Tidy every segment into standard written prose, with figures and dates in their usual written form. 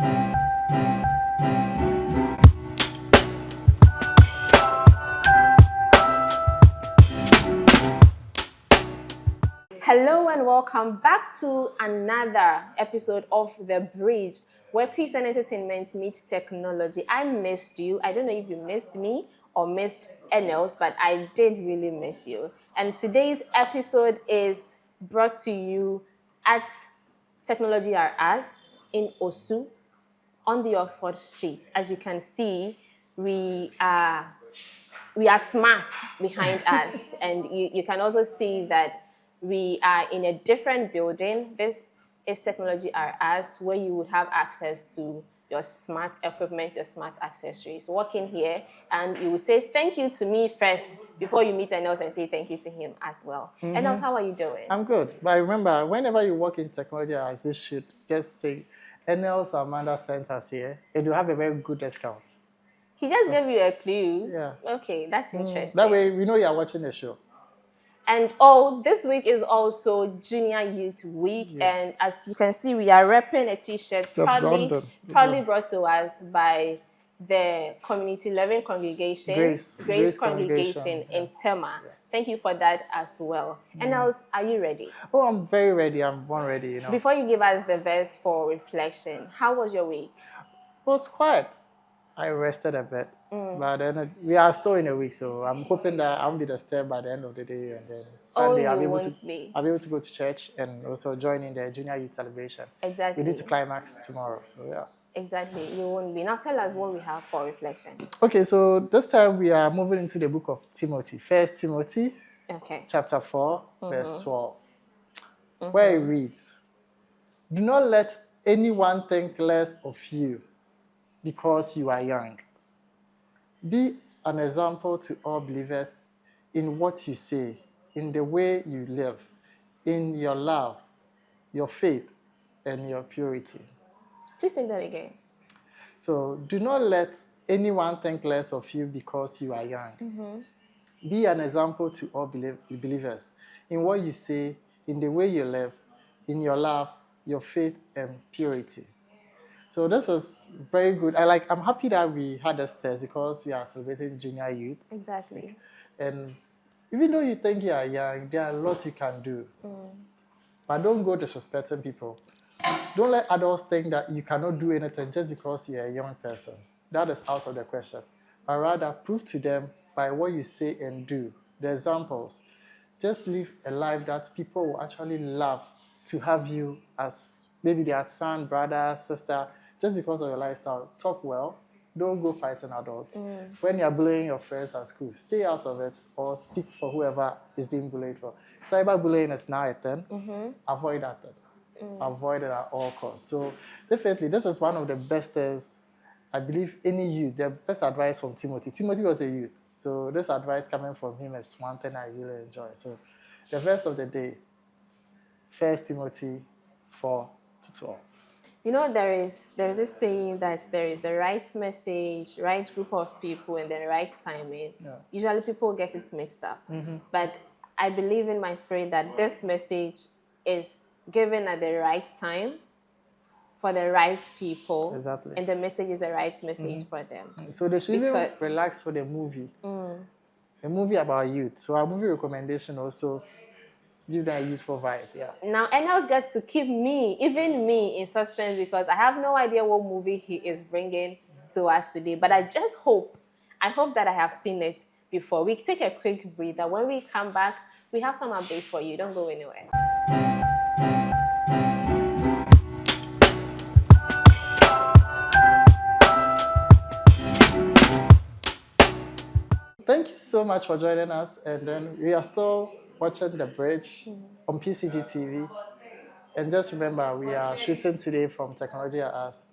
Hello and welcome back to another episode of The Bridge, where Christian entertainment meets technology. I missed you. I don't know if you missed me or missed Enels, but I did really miss you. And today's episode is brought to you at Technology R Us in Osu on the Oxford Street. As you can see, we are smart behind us, and you can also see that we are in a different building. This is Technology R Us, where you would have access to your smart equipment, your smart accessories. Walk in here and you would say thank you to me first before you meet Enels and say thank you to him as well. Enels, how are you doing? I'm good. But remember, whenever you walk in Technology R Us, you should just say Enels Amanda sent us here, and you have a very good discount. He just gave you a clue. Yeah. Okay, that's interesting. That way, we know you are watching the show. And this week is also Junior Youth Week. Yes. And as you can see, we are repping a t-shirt proudly brought to us by the Community Living Congregation, Grace Congregation in Tema. Yeah. Thank you for that as well. And else, are you ready? Oh, I'm very ready. I'm born ready, you know. Before you give us the verse for reflection, how was your week? It was quiet. I rested a bit. But then we are still in a week, so I'm hoping that I'll be disturbed by the end of the day, and then Sunday I'll be able to go to church and also join in the Junior Youth celebration. Exactly. We need to climax tomorrow, so yeah. Exactly, you won't be. Now tell us what we have for reflection. Okay, so this time we are moving into the book of Timothy, 1 Timothy, chapter 4, verse 12, where it reads, "Do not let anyone think less of you because you are young. Be an example to all believers in what you say, in the way you live, in your love, your faith, and your purity." Please take that again. So, do not let anyone think less of you because you are young. Be an example to all believers in what you say, in the way you live, in your love, your faith, and purity. So this is very good. I'm happy that we had this test because we are celebrating Junior Youth. Exactly. And even though you think you are young, there are a lot you can do. But don't go disrespecting people. Don't let adults think that you cannot do anything just because you're a young person. That is out of the question. But rather, prove to them by what you say and do, the examples. Just live a life that people will actually love to have you as maybe their son, brother, sister, just because of your lifestyle. Talk well. Don't go fighting adults. When you're bullying your friends at school, stay out of it or speak for whoever is being bullied for. Cyberbullying is now a thing. Avoid that thing. Avoid it at all costs. So definitely, this is one of the best things, I believe, any youth, the best advice from Timothy. Timothy was a youth. So this advice coming from him is one thing I really enjoy. So the verse of the day, 1 Timothy 4-12. You know, there is this saying that there is a right message, right group of people, and then right timing. Yeah. Usually people get it mixed up. But I believe in my spirit that this message is given at the right time for the right people. Exactly. And the message is the right message for them. So they should even relax for the movie. A movie about youth. So our movie recommendation also give that youthful vibe, yeah. Now, Enels gets to keep even me, in suspense because I have no idea what movie he is bringing to us today. But I hope that I have seen it before. We take a quick breather. When we come back, we have some updates for you. Don't go anywhere. Thank you so much for joining us. And then we are still watching The Bridge on PCG TV. And just remember, we are shooting today from Technology R Us,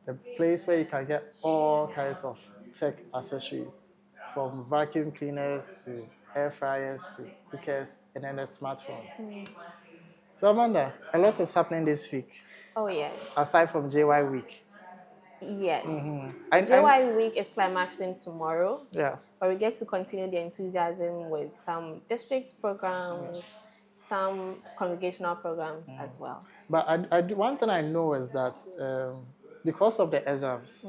the place where you can get all kinds of tech accessories, from vacuum cleaners to air fryers to cookers, and then the smartphones. So Amanda, a lot is happening this week. Oh, yes. Aside from JY Week. Yes. JY Week is climaxing tomorrow. Yeah. But we get to continue the enthusiasm with some district programs, some congregational programs as well. But one thing I know is that because of the exams,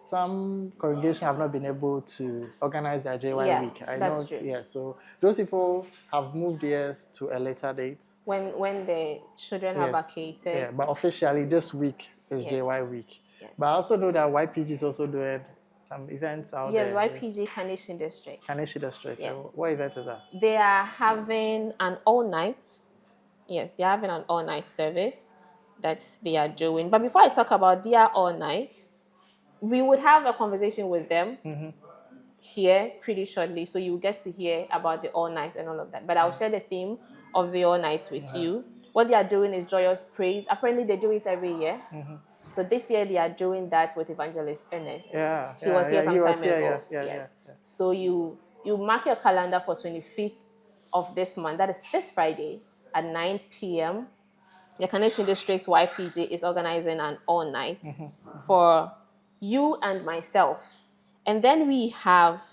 some congregations have not been able to organize their JY Yeah, week. I that's know. true. Yeah, so those people have moved theirs to a later date. When the children have Yes. vacated. Yeah, but officially this week is Yes. JY week. Yes. But I also know that YPG is also doing some events out Yes, there. YPG Kanishin District. Kaneshi District. Yes. What event is that? They are having an all-night. Yes, they're having an all-night service that they are doing. But before I talk about their all-night, we would have a conversation with them here pretty shortly, so you get to hear about the all-night and all of that. But I'll share the theme of the all-night with you. What they are doing is joyous praise. Apparently, they do it every year. So this year they are doing that with Evangelist Ernest. Yeah. He was here some time ago. Yeah, Yes. yeah. So you mark your calendar for 25th of this month. That is this Friday at 9 p.m. The Carnation District YPG is organizing an all night for you and myself. And then we have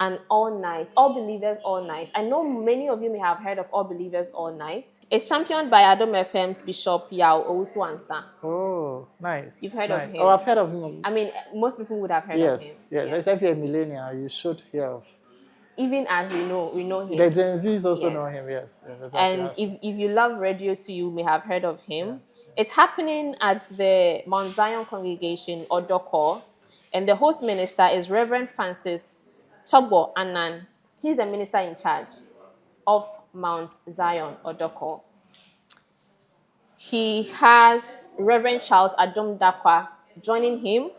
an all night, All Believers All Night. I know many of you may have heard of All Believers All Night. It's championed by Adam FM's Bishop Yao Owusu-Ansah. Oh, nice. You've heard of nice. him? Oh, I've heard of him. I mean, most people would have heard of him. Yes. Except you're a millennial, you should hear of. Even as we know him. The Gen Zs also Yes. know him, yes. And if you love radio too, you may have heard of him. It's happening at the Mount Zion Congregation, Odoko, and the host minister is Reverend Francis Togbo Anan. He's the minister in charge of Mount Zion, Odoko. He has Reverend Charles Adom Dakwa joining him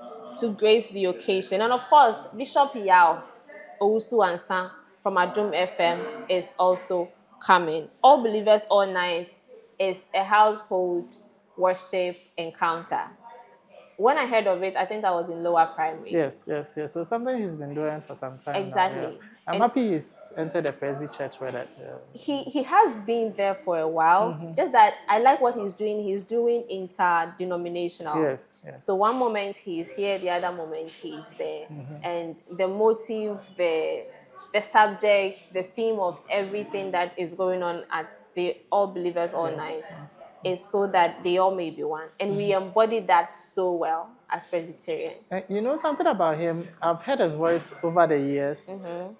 to grace the occasion. And of course, Bishop Yao Owusu-Ansah from Adom FM is also coming. All Believers All Night is a household worship encounter. When I heard of it, I think I was in lower primary. Yes. So something he's been doing for some time Exactly. now, yeah. I'm happy he's entered the Presby Church where that. He has been there for a while. Just that I like what he's doing. He's doing interdenominational. Yes. So one moment he's here, the other moment he's there. And the motive, the subject, the theme of everything that is going on at the All Believers All Night is so that they all may be one. And we embody that so well as Presbyterians. You know something about him? I've heard his voice over the years,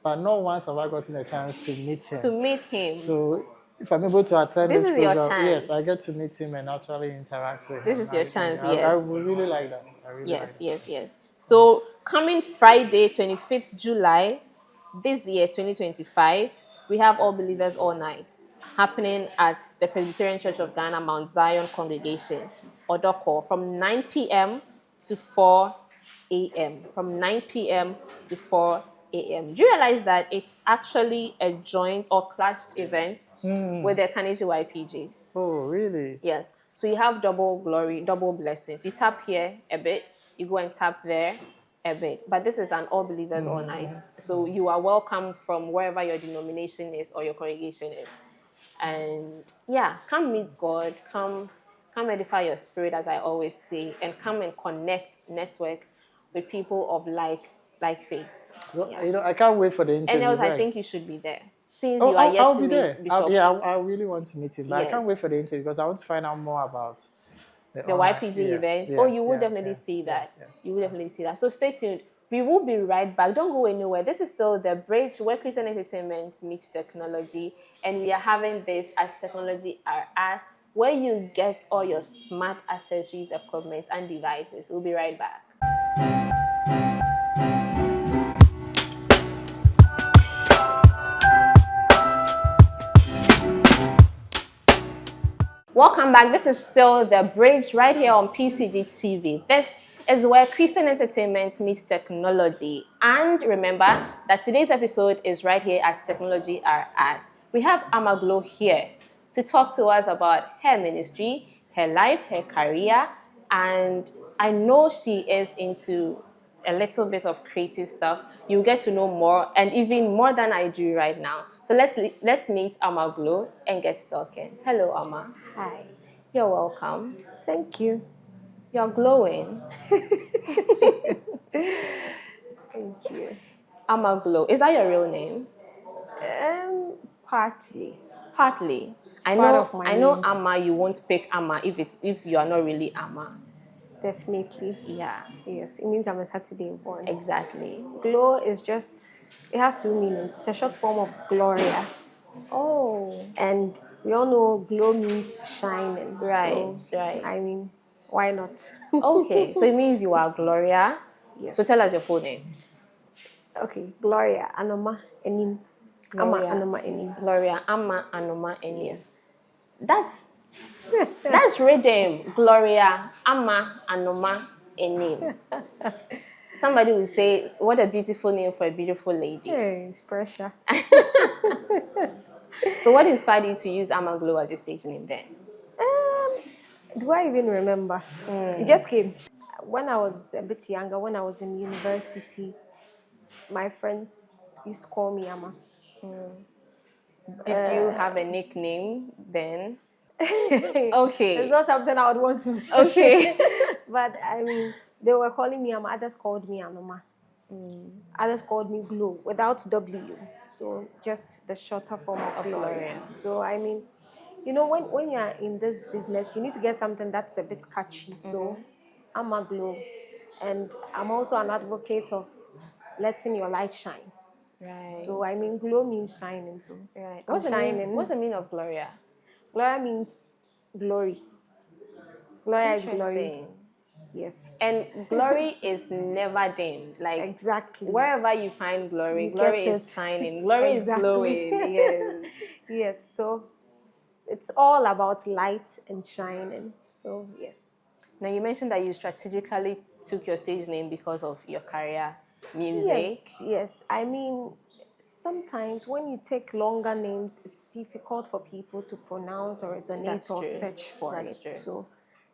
but not once have I gotten a chance to meet him. To meet him. So if I'm able to attend This this is your program, chance. yes, I get to meet him and actually interact with him. This is your chance, I yes. would really like that. I really like that. Yes. So coming Friday, 25th July, this year, 2025, we have All Believers All Night happening at the Presbyterian Church of Ghana, Mount Zion Congregation, Odoko, from 9 p.m. to 4 a.m. From 9 p.m. to 4 a.m. Do you realize that it's actually a joint or clashed event with the Kanezi YPG? Oh, really? Yes. So you have double glory, double blessings. You tap here a bit, you go and tap there a bit. But this is an All Believers All Night. So you are welcome from wherever your denomination is or your congregation is. And yeah, come meet God, come edify your spirit, as I always say, and come and connect, network with people of like faith. Well, you know, I can't wait for the interview. And else, I right? think you should be there. Since you are yet I'll to be meet there. Bishop. I really want to meet him, but I can't Yes. wait for the interview because I want to find out more about The YPG event. You will definitely see that. You will definitely see that. So stay tuned. We will be right back. Don't go anywhere. This is still The Bridge, where Christian entertainment meets technology. And we are having this as Technology Are Us, where you get all your smart accessories, equipment, and devices. We'll be right back. Welcome back. This is still The Bridge right here on PCG TV. This is where Christian entertainment meets technology. And remember that today's episode is right here as Technology Are Us. We have Amaglo here to talk to us about her ministry, her life, her career, and I know she is into a little bit of creative stuff. You'll get to know more, and even more than I do right now. So let's meet Amaglo and get talking. Hello, Ama. Hi. You're welcome. Thank you. You're glowing. Thank you. Amaglo. Is that your real name? Partly. Partly. part of my I know name. Ama, you won't pick Ama if you are not really Ama. Definitely. Yeah, Yes, it means I'm a Saturday born. exactly. Glow is just, it has two meanings. It's a short form of Gloria. Oh, And we all know glow means shining. right, So, right. I mean, why not? Okay, so it means you are Gloria. Yes. So tell us your full name. Okay, Gloria Anoma Enim. Ama Gloria. Anoma Enim. Gloria Ama Anoma Eni. Yes. That's rhythm. Gloria Ama Anoma Eni. Somebody will say, "What a beautiful name for a beautiful lady." Hey, it's pressure. So, what inspired you to use Ama Glow as your stage name then? Do I even remember? It just came. When I was a bit younger, when I was in university, my friends used to call me Ama. Did you have a nickname then? It's Okay. not something I would want to Okay. But I mean, they were calling me Ama. Others called me Anoma. Others called me Glow without W. So just the shorter form of Gloria. Gloria. So I mean, you know, when you are in this business, you need to get something that's a bit catchy. So I'm a Glow, and I'm also an advocate of letting your light shine. Right. So I mean, Glow means shining. So Right. I'm shining. What's the meaning of Gloria? Gloria means glory. Gloria is glory. Interesting. Yes. And glory is never dim. Like Exactly. wherever you find glory, You glory get is it. shining. Glory Exactly. is glowing. Yes. Yes. So it's all about light and shining. So yes. Now you mentioned that you strategically took your stage name because of your career, music. Yes, yes. I mean, sometimes when you take longer names, it's difficult for people to pronounce or resonate That's or true. search for That's it. true. So,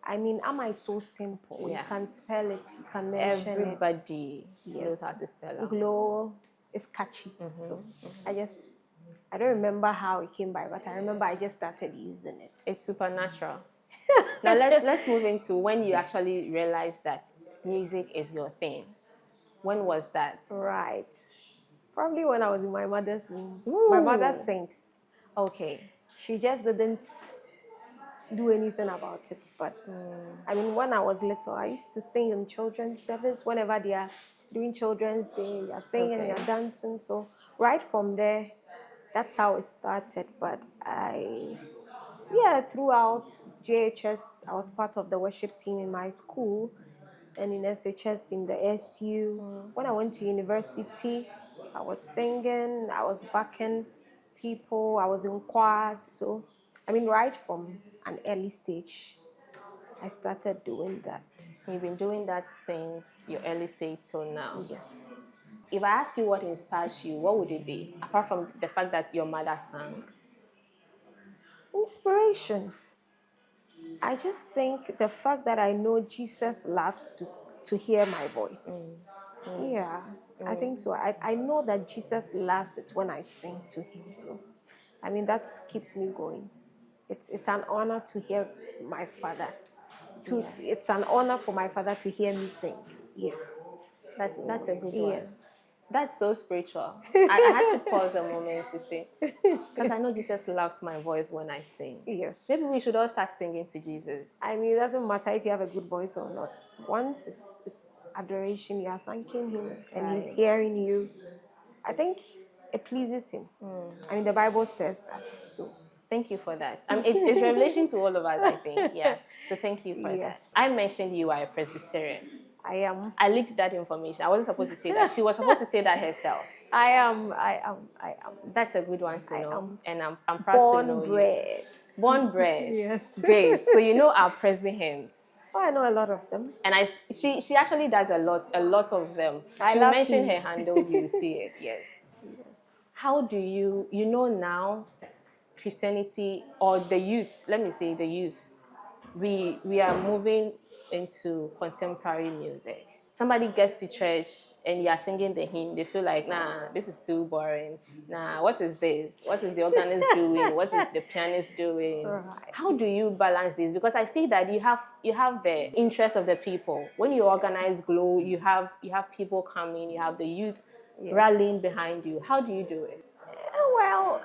I mean, Ama is so simple. Yeah. You can spell it, you can mention it. Everybody knows Yes. how to spell it. Glow is catchy. So I don't remember how it came by, but I remember I just started using it. It's supernatural. Now let's move into when you actually realized that music is your thing. When was that? Right. Probably when I was in my mother's womb. My mother Ooh. sings. Okay. She just didn't do anything about it. But I mean, when I was little, I used to sing in children's service whenever they are doing children's day, you're singing, Okay. you're dancing. So right from there, that's how it started. But throughout JHS, I was part of the worship team in my school and in SHS in the SU. When I went to university, I was singing, I was backing people, I was in choirs. So, I mean, right from an early stage, I started doing that. You've been doing that since your early stage till now. Yes. If I ask you what inspires you, what would it be? Apart from the fact that your mother sang. Inspiration. I just think the fact that I know Jesus loves to hear my voice. Yeah, I think so. I know that Jesus loves it when I sing to him. So, I mean, that keeps me going. It's an honor to hear my father. It's an honor for my father to hear me sing. Yes. That's a good one. Yes. That's so spiritual. I had to pause a moment to think. Because I know Jesus loves my voice when I sing. Yes. Maybe we should all start singing to Jesus. I mean, it doesn't matter if you have a good voice or not. Once it's adoration, you are thanking him and he's Right. hearing you. I think it pleases him. I mean, the Bible says that. So Thank you for that. It's revelation to all of us, I think. Yeah. So thank you for that. Yes. I mentioned you are a Presbyterian. I am. I leaked that information. I wasn't supposed to say that. She was supposed to say that herself. I am. That's a good one to know. am And I'm proud to know Born bred. you. Born bred. Yes. Great. So you know our Presby hymns. Oh, I know a lot of them. And she actually does a lot of them. I She love mentioned her these. handles, you see it, yes. How do you know now Christianity or the youth, let me say the youth, we are moving into contemporary music. Somebody gets to church and you are singing the hymn, they feel like, nah, this is too boring. Nah, what is this? What is the organist doing? What is the pianist doing? Right. How do you balance this? Because I see that you have the interest of the people. When you organize Glow, you have people coming, you have the youth rallying behind you. How do you do it? Well,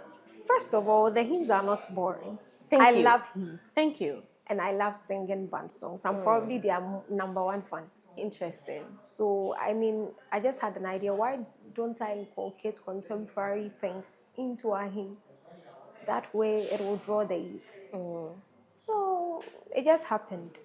first of all, the hymns are not boring. Thank I you. love hymns. Thank you. and I love singing band songs. I'm probably their number one fan. Interesting. So, I mean, I just had an idea. Why don't I inculcate contemporary things into our hymns? That way it will draw the youth. So, it just happened.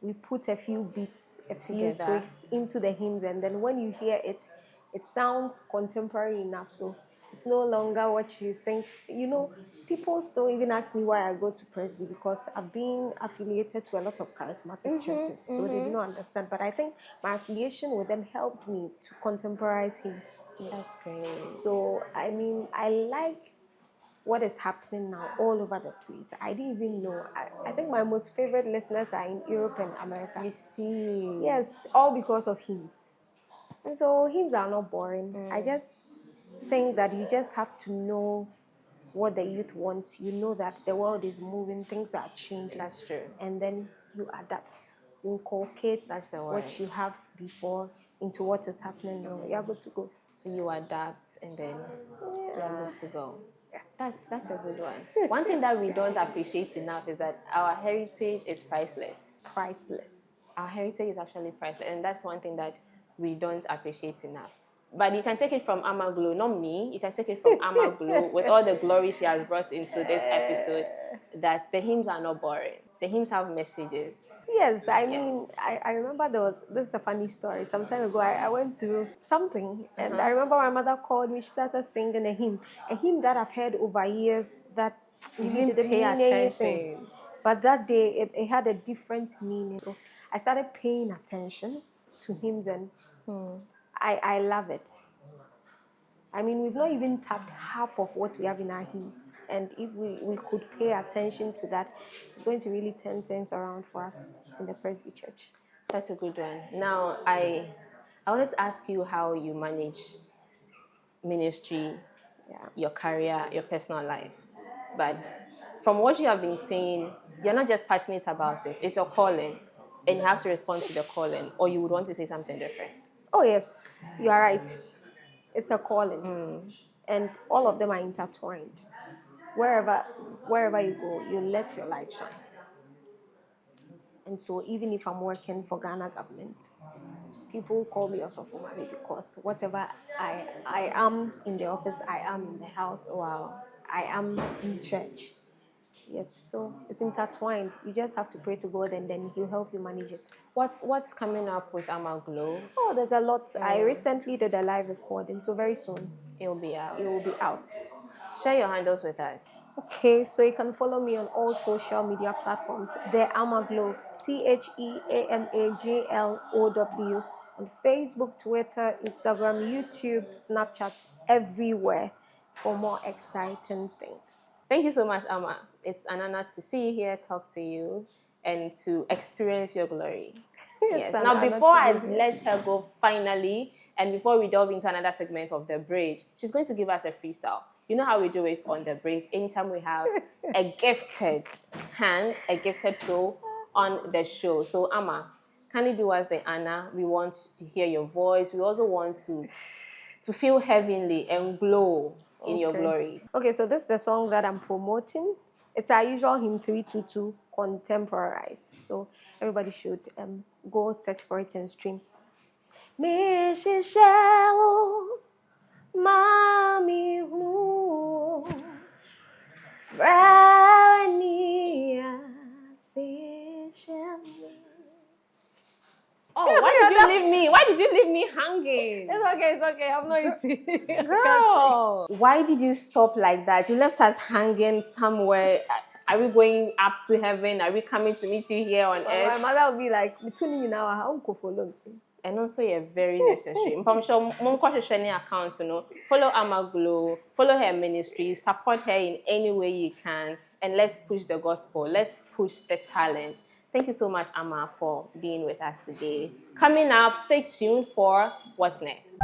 We put a few beats, a few Together. tweaks into the hymns, and then when you hear it, it sounds contemporary enough. So, it's no longer what you think. You know, people still even ask me why I go to Presby because I've been affiliated to a lot of charismatic churches, so they do not understand. But I think my affiliation with them helped me to contemporize hymns. That's great. So, I mean, I like what is happening now all over the place. I didn't even know. I think my most favorite listeners are in Europe and America. You see. Yes, all because of hymns. And so hymns are not boring. I just think that you just have to know what the youth wants. You know that the world is moving, things are changing. That's true. And then you adapt, inculcate That's the word. what you have before into what is happening now. You are good to go. So you adapt and then you are good to go. That's a good one. One thing that we don't appreciate enough is that our heritage is priceless. Priceless. Our heritage is actually priceless, and that's one thing that we don't appreciate enough. But you can take it from Ama Glow, not me. You can take it from Ama Glow with all the glory she has brought into this episode. That the hymns are not boring. The hymns have messages. Yes, I mean, Yes. I remember this is a funny story. Some time ago, I went through something, and I remember my mother called me. She started singing a hymn that I've heard over years that You really didn't didn't pay mean anything. attention. But that day, it had a different meaning. So I started paying attention to hymns, and I love it. I mean, we've not even tapped half of what we have in our hymns. And if we could pay attention to that, it's going to really turn things around for us in the Presby Church. That's a good one. Now, I wanted to ask you how you manage ministry, Yeah. your career, your personal life. But from what you have been saying, you're not just passionate about it. It's your calling, and you have to respond to the calling, or you would want to say something different. Oh, yes, you are right. It's a calling. And all of them are intertwined. Wherever you go, you let your light shine. And so even if I'm working for Ghana government, people call me also for money because whatever I am in the office, I am in the house. Wow. I am in church. Yes, so it's intertwined. You just have to pray to God and then He'll help you manage it. What's coming up with Ama Glow? Oh, there's a lot. I recently did a live recording, so very soon It will be out. it will be out. Share your handles with us. Okay, so you can follow me on all social media platforms. The Amaglow, TheAmaglow, on Facebook, Twitter, Instagram, YouTube, Snapchat, everywhere for more exciting things. Thank you so much, Ama. It's an honor to see you here, talk to you, and to experience your glory. Yes. an Now, honor before to I be here. let her go finally, and before we delve into another segment of The Bridge, she's going to give us a freestyle. You know how we do it on The Bridge? Anytime we have a gifted hand, a gifted soul on the show. So, Ama, kindly do us the honor. We want to hear your voice. We also want to feel heavenly and glow in your glory. Okay, so this is the song that I'm promoting. It's our usual hymn 322 contemporized. So everybody should go search for it and stream. Mishisheo, mami hu, brania sishemi. Oh, why did you leave me? Why did you leave me hanging? It's okay. I'm not eating. Girl, why did you stop like that? You left us hanging somewhere. Are we going up to heaven? Are we coming to meet you here on My earth? mother will be like, "Tuning in our how go follow." And also, you're very necessary. I'm sure mom accounts, follow Ama Glow, follow her ministry, support her in any way you can, and let's push the gospel. Let's push the talent. Thank you so much, Ama, for being with us today. Coming up, stay tuned for what's next.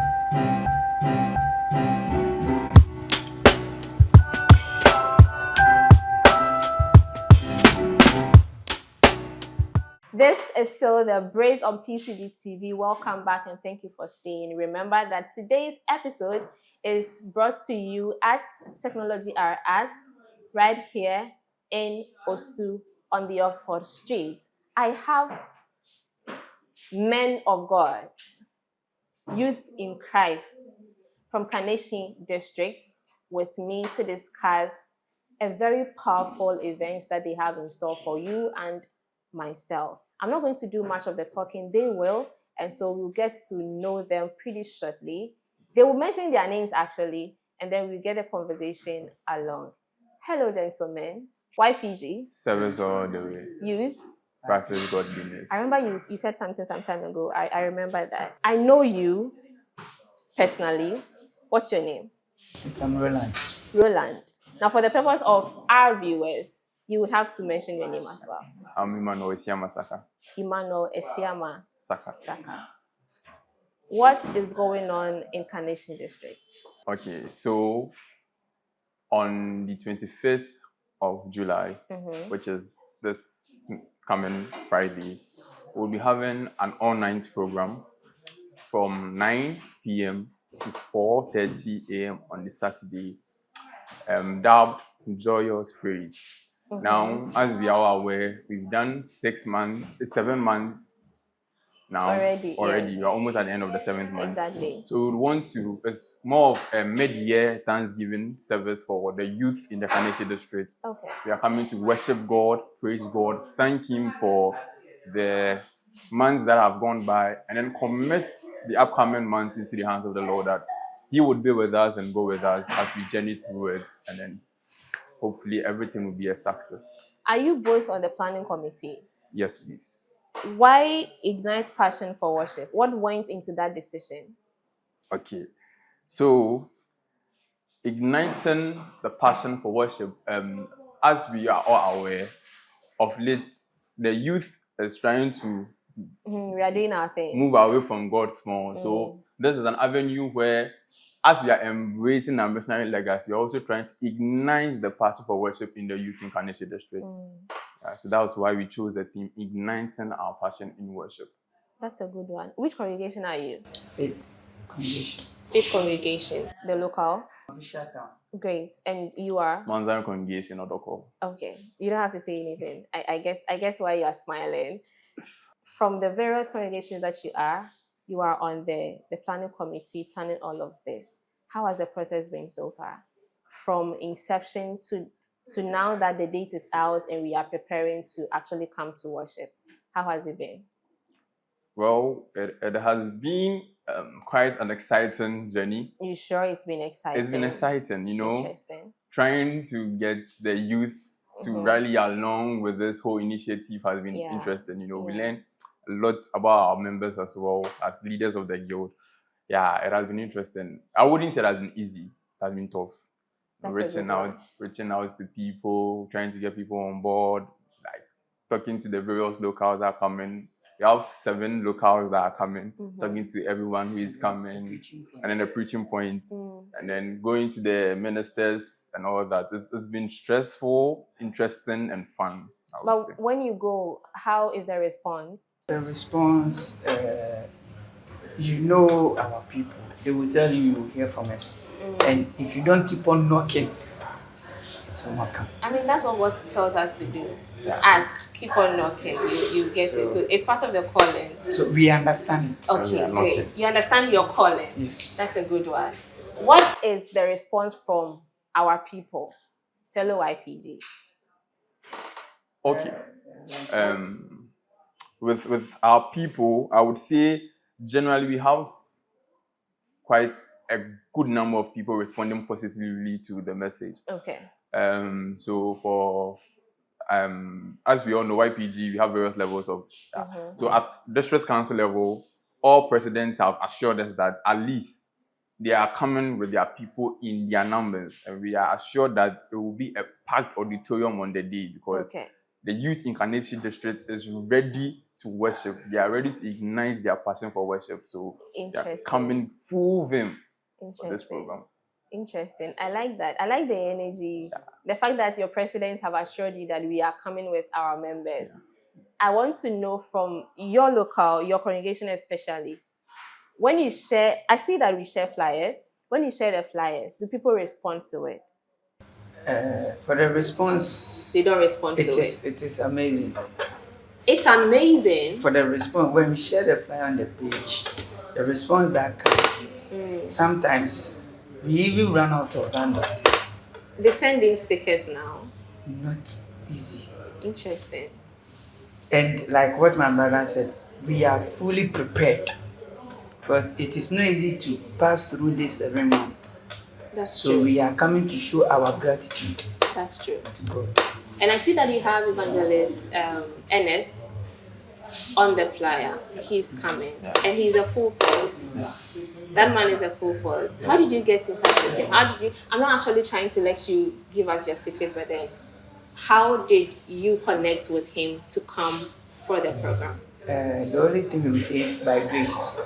This is still The Bridge on PCD TV. Welcome back and thank you for staying. Remember that today's episode is brought to you at Technology R Us right here in Osu on the Oxford Street, I have men of God, youth in Christ from Kaneshie District with me to discuss a very powerful event that they have in store for you and myself. I'm not going to do much of the talking, they will, and so we'll get to know them pretty shortly. They will mention their names actually, and then we'll get a conversation along. Hello, gentlemen. YPG. Service all the way. Youth. Practice godliness. I remember you said something some time ago. I remember that. I know you personally. What's your name? I'm Roland. Roland. Now, for the purpose of our viewers, you would have to mention your name as well. I'm Emmanuel Esiama Saka. Emmanuel Esiama Saka. Saka. What is going on in Kaneshie District? Okay, so on the 25th of July, which is this coming Friday, we'll be having an all-night program from 9 p.m. to 4:30 a.m. on the Saturday, dubbed Joyous Praise. Now, as we are aware, we've done 7 months now. Already, yes. You're almost at the end of the 7th month. Exactly. So we want to, it's more of a mid-year Thanksgiving service for the youth in the Kaneshie District. Okay. We are coming to worship God, praise God, thank Him for the months that have gone by, and then commit the upcoming months into the hands of the Lord, that He would be with us and go with us as we journey through it, and then hopefully everything will be a success. Are you both on the planning committee? Yes, please. Why ignite passion for worship? What went into that decision? Okay, so igniting the passion for worship, as we are all aware, of late, the youth is trying to We are doing our thing. move away from God small. So this is an avenue where, as we are embracing our missionary legacy, we're also trying to ignite the passion for worship in the youth in Kaneshie District. So that was why we chose the theme, igniting our passion in worship. That's a good one. Which congregation are you? Faith Congregation. Faith Congregation, the local. Official town. Great. And you are? Mount Zion Congregation, Odoko. Okay. You don't have to say anything. I get why you are smiling. From the various congregations that you are on the planning committee, planning all of this. How has the process been so far? From inception to now that the date is out and we are preparing to actually come to worship. How has it been? Well, it has been quite an exciting journey. You sure it's been exciting? It's been exciting, Interesting. Trying to get the youth to rally along with this whole initiative has been interesting. We learned a lot about our members as well as leaders of the guild. Yeah, it has been interesting. I wouldn't say it has been easy. It has been tough. Reaching out to people, trying to get people on board, like talking to the various locals that are coming. We have 7 locals that are coming, talking to everyone who is coming, and then the preaching point, and then going to the ministers and all that. It's been stressful, interesting, and fun. But when you go, how is the response? The response, our people. They will tell you will hear from us. And if you don't keep on knocking, it will not come. I mean, that's what God tells us to do. Ask, keep on knocking, you get it. So it's part of the calling. So we understand it. Okay, great. You understand your calling. Yes. That's a good one. What is the response from our people, fellow YPGs? Okay. With our people, I would say generally we have quite a good number of people responding positively to the message. Okay. So for as we all know, YPG, we have various levels of. So at district council level, all presidents have assured us that at least they are coming with their people in their numbers, and we are assured that it will be a packed auditorium on the day because the youth in Kaneshie District is ready to worship. They are ready to ignite their passion for worship. So they are coming full vim for this program. Interesting. I like that. I like the energy. The fact that your presidents have assured you that we are coming with our members. I want to know from your local, your congregation especially, when you share, I see that we share flyers. When you share the flyers, do people respond to it? For the response, They don't respond to it. it is amazing. It's amazing. For the response, when we share the flyer on the page, the response that comes, sometimes we even run out of random. They send in stickers now. Not easy. Interesting. And like what my brother said, we are fully prepared because it is not easy to pass through this every month. That's So true. we are coming to show our gratitude That's true. to God. And I see that you have Evangelist Ernest on the flyer. He's coming. And he's a full force. That man is a full force. How did you get in touch with him? I'm not actually trying to let you give us your secrets, but then how did you connect with him to come for the program? The only thing we say is by grace.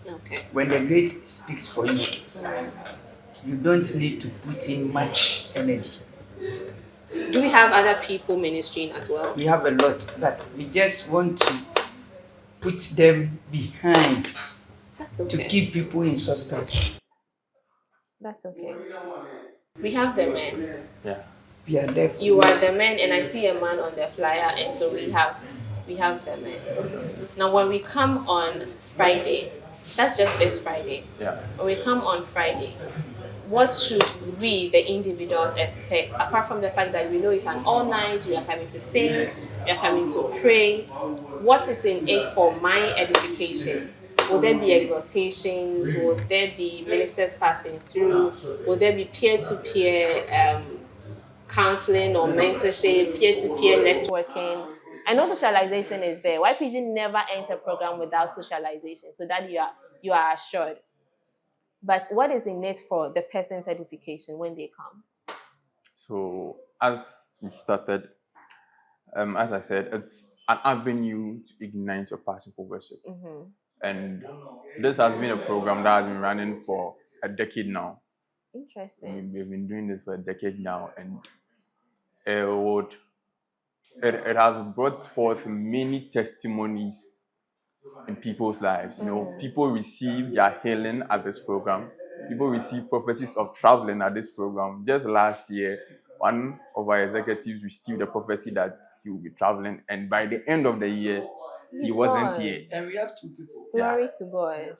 Okay. When the grace speaks for you, you don't need to put in much energy. Do we have other people ministering as well? We have a lot, but we just want to put them behind That's to okay. keep people in suspense. That's okay. We have the men. Yeah. We are there for You are the men, and I see a man on the flyer, and so we have the men. Now, when we come on Friday, that's just this Friday. Yeah. When we come on Friday, what should we, the individuals, expect? Apart from the fact that we know it's an all night, we are coming to sing, we are coming to pray. What is in it for my edification? Will there be exhortations? Will there be ministers passing through? Will there be peer-to-peer counseling or mentorship, peer-to-peer networking? I know socialization is there. YPG never ends a program without socialization, so that you are assured. But what is in it for the person's edification when they come? So as we started, as I said, it's an avenue to ignite your passion for worship. And this has been a program that has been running for a decade now. Interesting. We've been doing this for a decade now, and it has brought forth many testimonies in people's lives. You know, people receive their healing at this program. People receive prophecies of traveling at this program. Just last year, one of our executives received a prophecy that he will be traveling, and by the end of the year, he wasn't gone. here. And we have two people. Glory to God.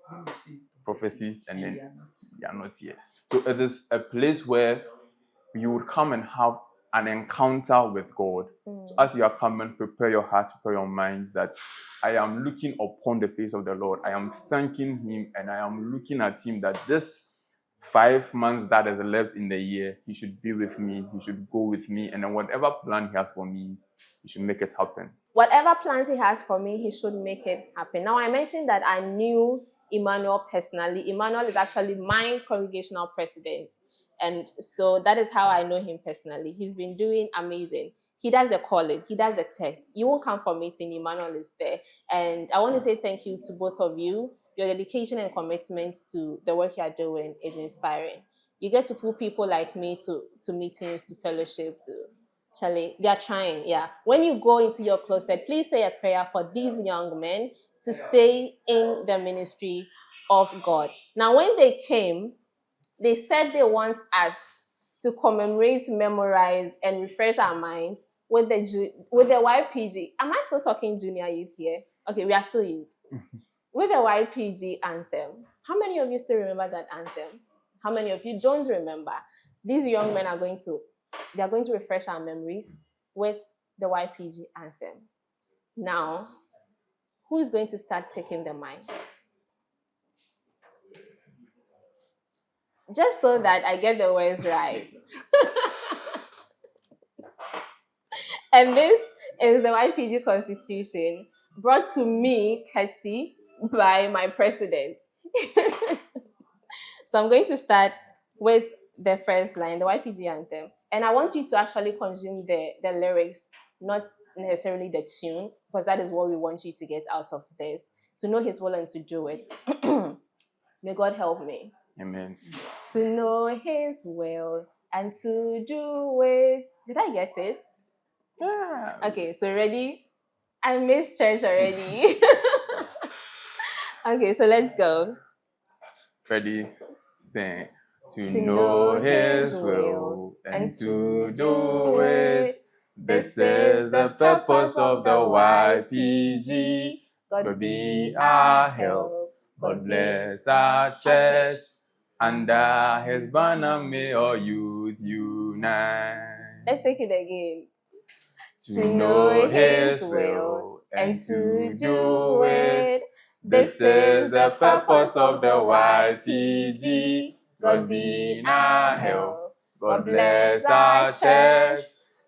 When we see Prophecies, and then they are not here. So it is a place where you would come and have an encounter with God. So as you are coming, prepare your hearts, prepare your minds that I am looking upon the face of the Lord. I am thanking Him, and I am looking at Him that this 5 months that is left in the year, He should be with me, He should go with me, and then whatever plan He has for me, He should make it happen. Whatever plans He has for me, He should make it happen. Now, I mentioned that I knew Emmanuel personally. Emmanuel is actually my congregational president. And so that is how I know him personally. He's been doing amazing. He does the calling, he does the text. You won't come for meeting, Emmanuel is there. And I want to say thank you to both of you. Your dedication and commitment to the work you are doing is inspiring. You get to pull people like me to meetings, to fellowship, to Charlie. They are trying, yeah. When you go into your closet, please say a prayer for these young men to stay in the ministry of God. Now, when they came, they said they want us to commemorate, memorize, and refresh our minds with the YPG. Am I still talking junior youth here? Okay, we are still youth. With the YPG anthem. How many of you still remember that anthem? How many of you don't remember? These young men are going to refresh our memories with the YPG anthem. Now, who is going to start taking the mic? Just so that I get the words right. And this is the YPG Constitution brought to me, courtesy, by my president. So I'm going to start with the first line, the YPG anthem. And I want you to actually consume the lyrics, not necessarily the tune, because that is what we want you to get out of this, to know His will and to do it. May God help me. Amen. To know His will and to do it. Did I get it? Yeah. Okay, so ready? I missed church already. Okay, so let's go. Ready, sing. to know His will and to do it. This is the purpose of the YPG. God be our help. God bless our church. Under His banner may all youth unite. Let's take it again. To know His will and to do it. This is the purpose of the YPG. God be our help. God bless our church.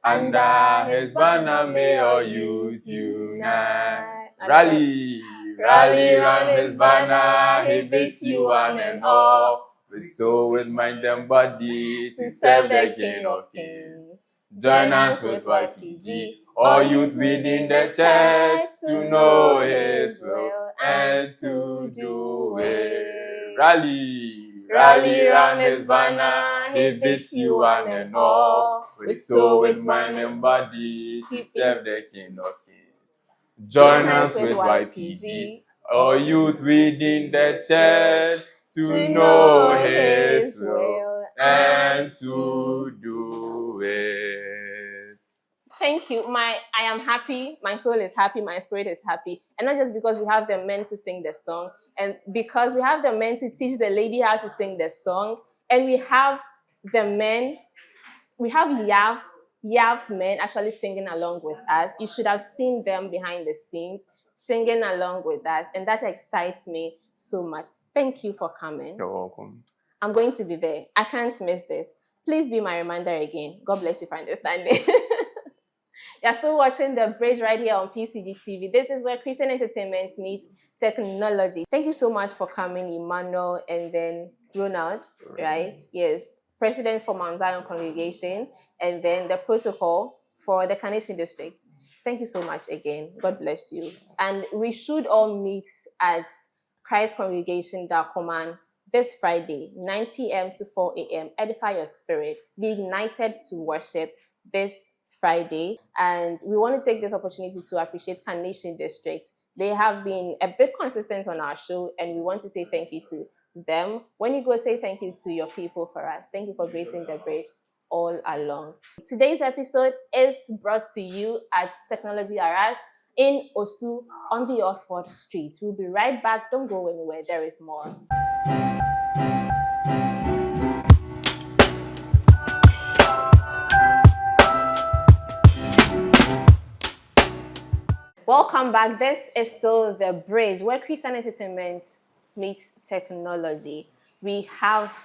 Under His banner may all youth unite. Rally, rally round His banner. He bids you one and all. With soul, with mind and body to serve the King of Kings. Join us with YPG. All youth within the church to know His will and to do it. Rally, rally round His banner. He bids you one and all. With soul, with mind and body to serve the King of Kings. Join us with YPG. All youth within the church to know His will and to do it. Thank you. I am happy. My soul is happy. My spirit is happy. And not just because we have the men to sing the song, and because we have the men to teach the lady how to sing the song, and we have the men, we have Yav men actually singing along with us. You should have seen them behind the scenes singing along with us, and that excites me so much. Thank you for coming. You're welcome. I'm going to be there. I can't miss this. Please be my reminder again. God bless you for understanding. You're still watching The Bridge right here on PCG TV. This is where Christian entertainment meets technology. Thank you so much for coming, Emmanuel, and then Ronald, right? Yes, President for Mount Zion Congregation, and then the protocol for the Carnation District. Thank you so much again. God bless you. And we should all meet at Christ Congregation, Dakoman, this Friday, 9 p.m. to 4 a.m. Edify your spirit. Be ignited to worship this Friday. And we want to take this opportunity to appreciate Carnation District. They have been a bit consistent on our show, and we want to say thank you to them. When you go, say thank you to your people for us. Thank you for gracing the bridge all along. Today's episode is brought to you at Technology Aras in Osu on the Oxford Street. We'll be right back. Don't go anywhere. There is more. Welcome back. This is still The Bridge, where Christian entertainment meets technology. We have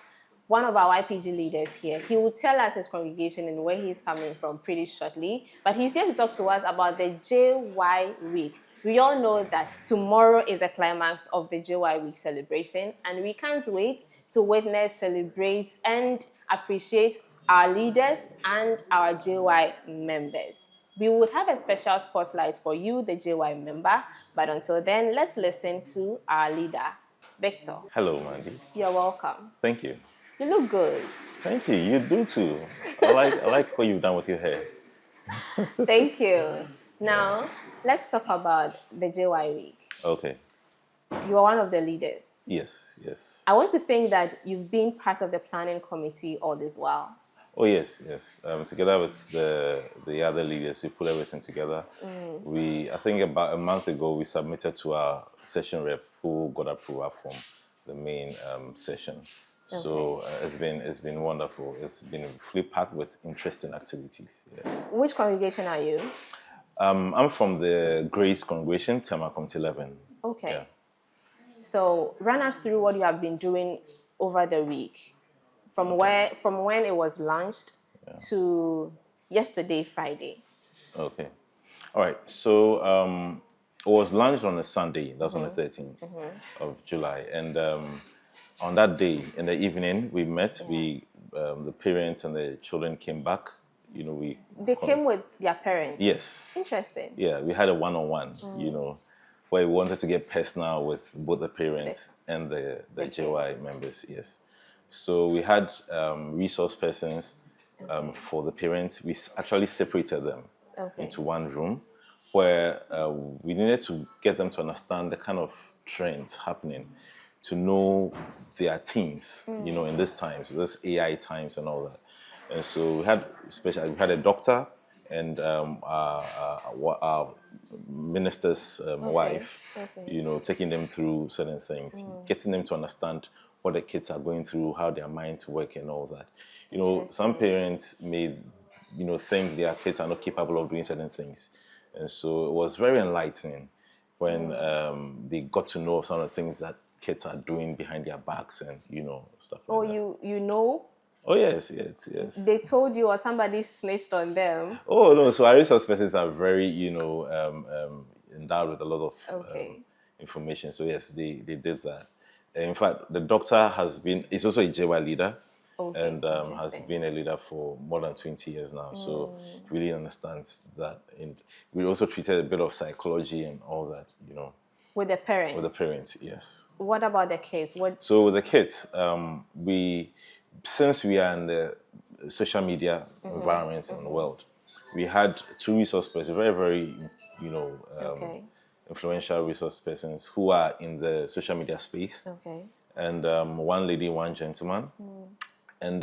one of our YPG leaders here. He will tell us his congregation and where he's coming from pretty shortly. But he's here to talk to us about the JY Week. We all know that tomorrow is the climax of the JY Week celebration, and we can't wait to witness, celebrate, and appreciate our leaders and our JY members. We would have a special spotlight for you, the JY member, but until then, let's listen to our leader, Victor. Hello, Mandy. You're welcome. Thank you. You look good. Thank you. You do too. I like what you've done with your hair. Thank you. Now, let's talk about the JY Week. Okay. You are one of the leaders. Yes. I want to think that you've been part of the planning committee all this while. Oh yes. Together with the other leaders, we put everything together. I think about a month ago, we submitted to our session rep, who got approval from the main session. Okay. So it's been wonderful. It's been fully packed with interesting activities. Yeah. Which congregation are you? I'm from the Grace Congregation, Tema Committee 11. Okay. Yeah. So run us through what you have been doing over the week, from when it was launched to yesterday, Friday. Okay. All right. So it was launched on a Sunday. That was on the 13th of July, and on that day in the evening we met. The parents and the children came back. They came with their parents. Yes. Interesting. Yeah, we had a one-on-one. Where we wanted to get personal with both the parents and the JY members. Yes. So we had resource persons for the parents. We actually separated them into one room, where we needed to get them to understand the kind of trends happening to know their teens, you know, in this times, this AI times and all that. And so we had a doctor and our minister's wife, you know, taking them through certain things, getting them to understand what the kids are going through, how their minds work and all that. You know, some parents may, you know, think their kids are not capable of doing certain things. And so it was very enlightening when they got to know some of the things that kids are doing behind their backs and, you know, stuff like that. You know? Oh, yes. They told you, or somebody snitched on them? Oh, no. So our resource persons are very, you know, endowed with a lot of information. So, yes, they did that. In fact, the doctor is also a JY leader. And has been a leader for more than 20 years now. So really understands that. And we also treated a bit of psychology and all that, you know. With the parents? With the parents, yes. What about the kids? So with the kids, since we are in the social media environment in the world, we had 2 resource persons, very, very, you know, influential resource persons who are in the social media space. And one lady, one gentleman. And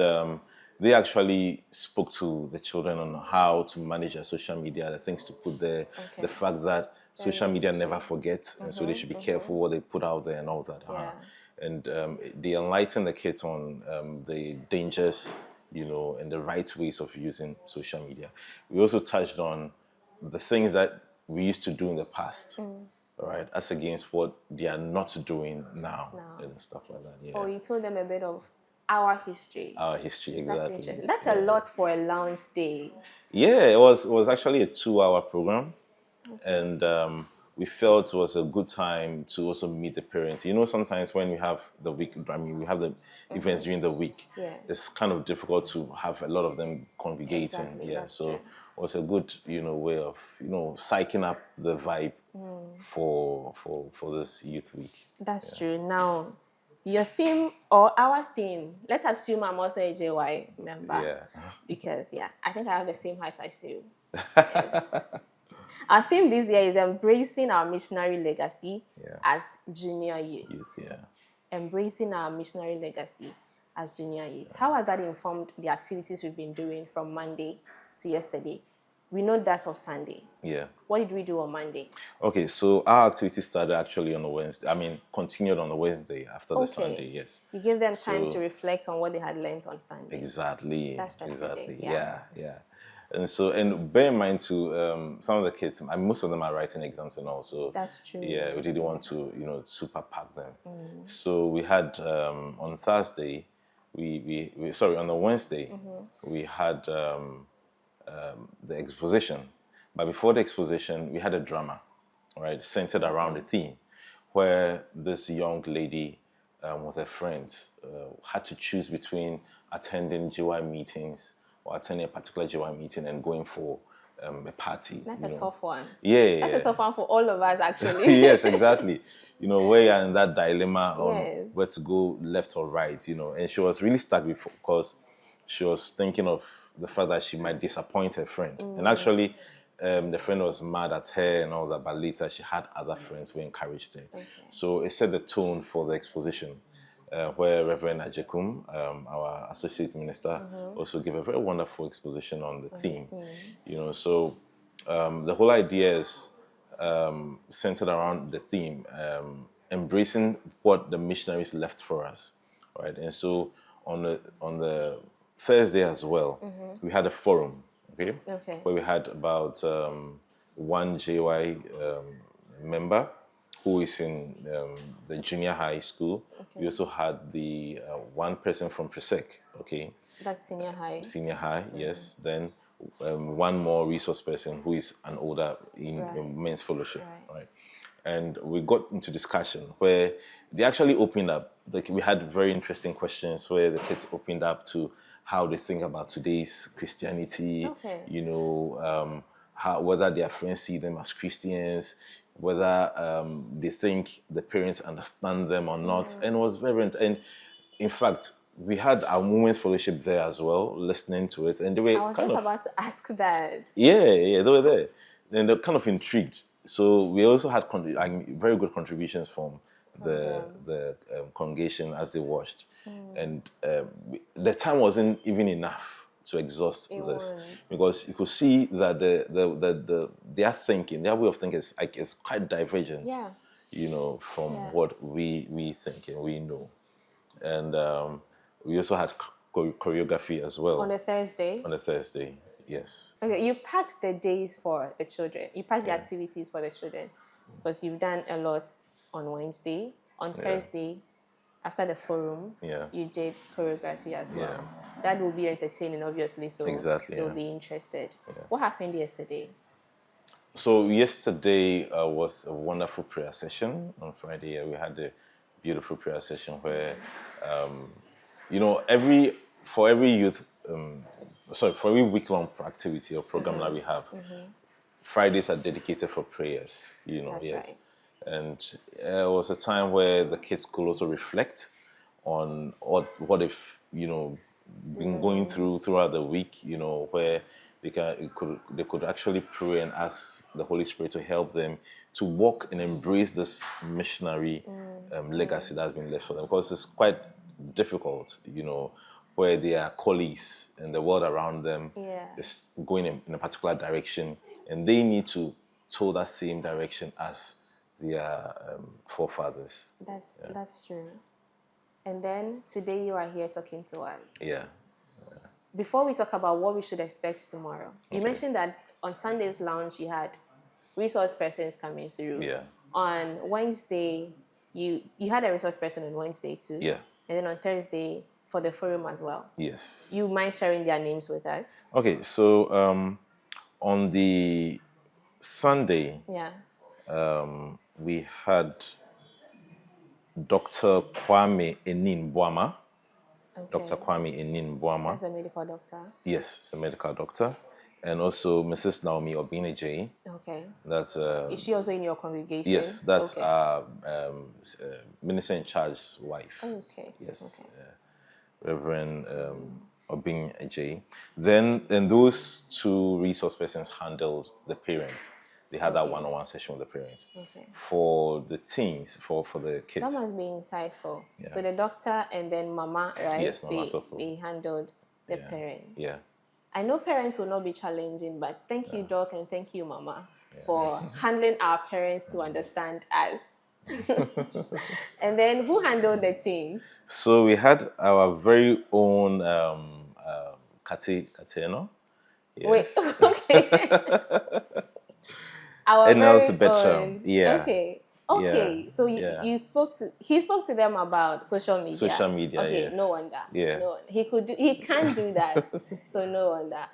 they actually spoke to the children on how to manage their social media, the things to put there, the fact that social media never forgets, and so they should be careful what they put out there and all that. And they enlightened the kids on the dangers, you know, and the right ways of using social media. We also touched on the things that we used to do in the past, right, as against what they are not doing now and stuff like that. Yeah. Oh, you told them a bit of our history. Our history, exactly. That's interesting. That's a lot for a lounge day. Yeah, it was actually a 2-hour program, and we felt it was a good time to also meet the parents. You know, sometimes when we have the week, we have the events during the week. Yes. It's kind of difficult to have a lot of them congregating. Exactly, So true. it was a good, you know, way of, you know, psyching up the vibe for this youth week. That's true. Now, your theme or our theme, let's assume I'm also a JY member. Yeah. Because, I think I have the same height as you. Yes. Our theme this year is embracing our missionary legacy as junior youth. Embracing our missionary legacy as junior youth. How has that informed the activities we've been doing from Monday to yesterday? We know that was Sunday. Yeah. What did we do on Monday? Okay, so our activity started actually on the Wednesday. Continued on the Wednesday after the Sunday, yes. You gave them time to reflect on what they had learned on Sunday. Exactly. That's strategic. Exactly. Yeah. And so, and bear in mind too, some of the kids, most of them are writing exams and all. So that's true. Yeah, we didn't want to, you know, super pack them. So we had on Thursday, on the Wednesday, we had the exposition. But before the exposition, we had a drama, right, centered around a theme, where this young lady with her friends had to choose between attending GY meetings or attending a particular GY meeting and going for a party. That's a tough one. Yeah. That's a tough one for all of us, actually. Yes, exactly. You know, where you're in that dilemma on where to go, left or right, you know. And she was really stuck because she was thinking of the fact that she might disappoint her friend. And actually, the friend was mad at her and all that, but later she had other friends who encouraged her. So it set the tone for the exposition, where Reverend Ajekum, our associate minister, also gave a very wonderful exposition on the theme. You know, so the whole idea is centered around the theme, embracing what the missionaries left for us, right? And so on the Thursday as well, we had a forum, where we had about one JY member who is in the junior high school. We also had the one person from Presec, That's senior high. Senior high, yes. Then one more resource person who is an older in men's fellowship, right? And we got into discussion where they actually opened up. Like, we had very interesting questions where the kids opened up to how they think about today's Christianity, you know, whether their friends see them as Christians, whether they think the parents understand them or not. And it was very, and in fact, we had our women's fellowship there as well, listening to it. And they were I was just about to ask that. Yeah, they were there. And they're kind of intrigued. So we also had very good contributions from the congregation as they watched, and the time wasn't even enough to exhaust this, because you could see that their thinking, their way of thinking is like it's quite divergent, you know, from what we think and we know, and we also had choreography as well on a Thursday. On a Thursday, yes. Okay, you packed the days for the children. You packed the activities for the children, because you've done a lot on Wednesday. On Thursday, after the forum, you did choreography as well. That will be entertaining, obviously, so they'll be interested. What happened yesterday? So yesterday was a wonderful prayer session. On Friday, we had a beautiful prayer session where, you know, for every week-long activity or program that we have, Fridays are dedicated for prayers, you know. That's right. And it was a time where the kids could also reflect on what they've, you know, been going throughout the week, you know, where they could actually pray and ask the Holy Spirit to help them to walk and embrace this missionary legacy that's been left for them, because it's quite difficult, you know, where their colleagues and the world around them is going in a particular direction, and they need to toe that same direction as their forefathers. That's true. And then today you are here talking to us. Before we talk about what we should expect tomorrow, you mentioned that on Sunday's launch you had resource persons coming through. On Wednesday, you had a resource person on Wednesday too. And then on Thursday for the forum as well. You mind sharing their names with us? Okay, so on the Sunday, we had Dr. Kwame Enin Boama. Dr. Kwame Enin Boama. That's a medical doctor? Yes, it's a medical doctor. And also Mrs. Naomi Obinije. Okay. That's is she also in your congregation? Yes, that's our minister in charge's wife. Okay. Yes. Reverend Obinije. Then those two resource persons handled the parents. They had that one-on-one session with the parents. For the teens, for the kids. That must be insightful. So the doctor and then Mama, right? Yes, Mama they handled the parents. Yeah. I know parents will not be challenging, but thank you, Doc, and thank you, Mama, for handling our parents to understand us. And then who handled the teens? So we had our very own Kateno. Wait, okay. Our Enels very Betram. own. Yeah. Okay. So he spoke to them about social media. Social media. Okay, yes. no wonder. Yeah. No, he can do that. So no wonder.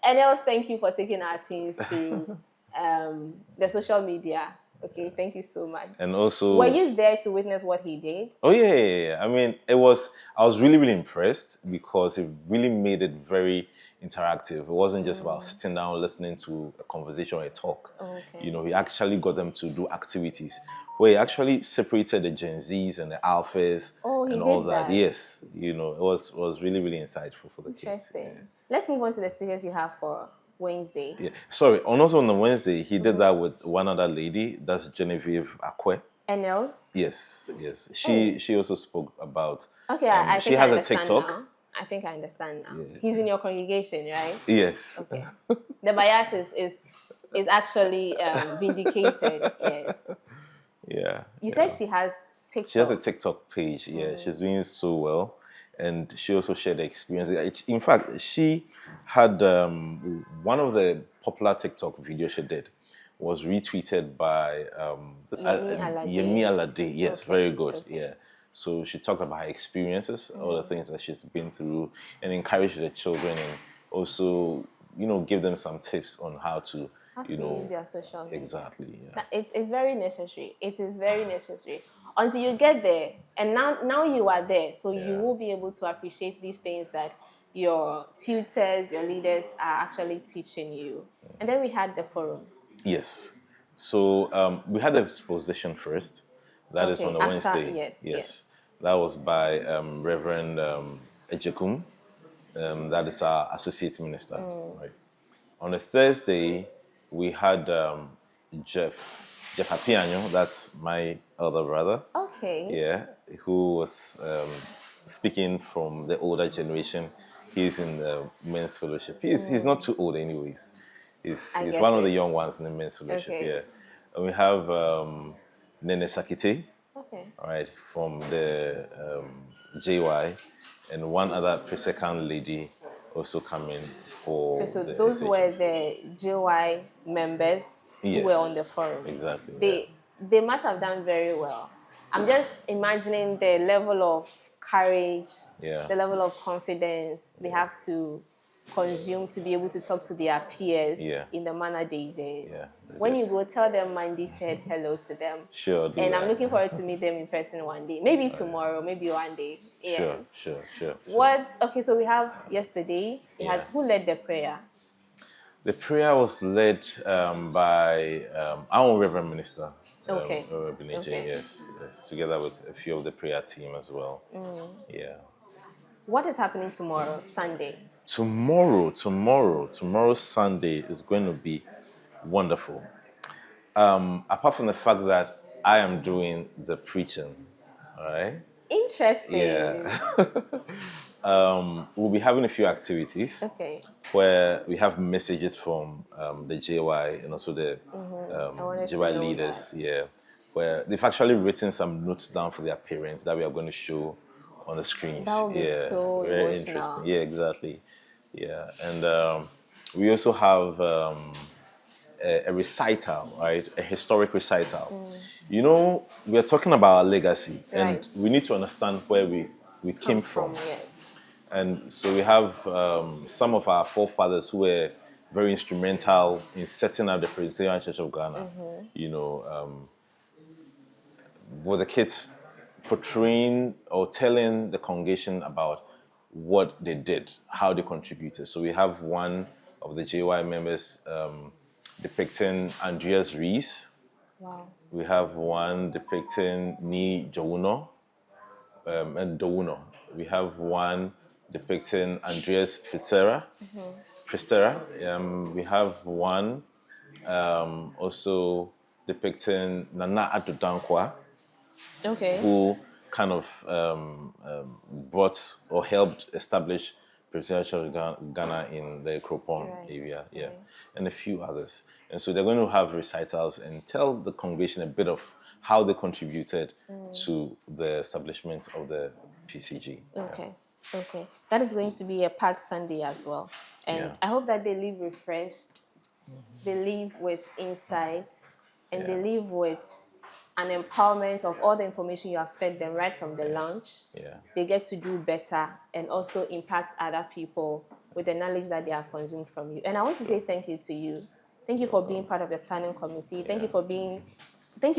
And else, thank you for taking our teens through the social media. Okay, thank you so much. And also, were you there to witness what he did? Oh yeah. I mean, I was really, really impressed, because it really made it very interactive. It wasn't just about sitting down, listening to a conversation or a talk. You know, he actually got them to do activities where he actually separated the Gen Zs and the Alphas and all that. Yes, you know, it was really, really insightful for the kids. Interesting. Let's move on to the speakers you have for Wednesday. Yeah. Sorry, also on the Wednesday, he did that with one other lady, that's Genevieve Akwe. And else? Yes. She also spoke about... Okay, I think she has I a TikTok. now. I think I understand now. Yeah. He's in your congregation, right? Yes. Okay. The bias is actually vindicated. Yes. Yeah. You said she has TikTok. She has a TikTok page. Yeah, she's doing so well. And she also shared the experience. In fact, she had one of the popular TikTok videos she did was retweeted by Yemi Alade. Yes, very good. Okay. Yeah. So she talked about her experiences, all the things that she's been through, and encouraged the children, and also, you know, give them some tips on how to use their social media. Exactly. Yeah. It's very necessary. It is very necessary. Until you get there, and now you are there, so you will be able to appreciate these things that your tutors, your leaders are actually teaching you. And then we had the forum. Yes. So we had the exposition first. That is on a Wednesday. Yes. That was by Reverend Ejekum. That is our associate minister. Right. On a Thursday, we had Jeff Jeff Apiano, that's my elder brother. Okay. Yeah, who was speaking from the older generation. He's in the men's fellowship. He's not too old, anyways. He's get one of the it. young ones in the men's fellowship. Okay. Yeah, and we have Nene Sakite, Okay. all right, from the JY, and one other pre-second lady also coming for. Okay, so the those SHS. were the JY members who were Yes. on the forum. Exactly. They must have done very well. I'm just imagining the level of courage, Yeah. the level of confidence they have to consume to be able to talk to their peers Yeah. in the manner they did. Yeah. When you go, tell them Mandy said hello to them. Sure. Do And I'm that. looking forward to meet them in person one day. Maybe tomorrow, maybe one day. Yeah. Sure. Okay, so we have yesterday, who led the prayer? The prayer was led by our own Reverend Minister. Okay. Reverend Okay. yes, together with a few of the prayer team as well. Yeah. What is happening tomorrow, Sunday? Tomorrow, Sunday is going to be wonderful. Apart from the fact that I am doing the preaching, all right? Interesting. Yeah. We'll be having a few activities. Okay. Where we have messages from the JY and also the wanted to JY know leaders, that. yeah, where they've actually written some notes down for their parents that we are going to show on the screens. That would be yeah, so very emotional. interesting. Yeah, exactly. Yeah, and we also have a recital, right? A historic recital. You know, we are talking about our legacy, and Right. we need to understand where we came from. Yes. And so we have some of our forefathers who were very instrumental in setting up the Presbyterian Church of Ghana. You know, were the kids portraying or telling the congregation about what they did, how they contributed. So we have one of the JY members depicting Andreas Rees. Wow. We have one depicting Ni Jowuno and Dowuno. We have one depicting Andreas Fistera. We have one also depicting Nana Addo Dankwa, Okay. who kind of brought or helped establish Presbyterian Church of Ghana in the Kropon area, and a few others. And so they're going to have recitals and tell the congregation a bit of how they contributed to the establishment of the PCG. Okay. Okay. That is going to be a packed Sunday as well. And I hope that they leave refreshed, they leave with insights, and they leave with an empowerment of all the information you have fed them right from the launch. Yeah. They get to do better and also impact other people with the knowledge that they have consumed from you. And I want to say thank you to you. Thank you for being part of the planning committee. Thank you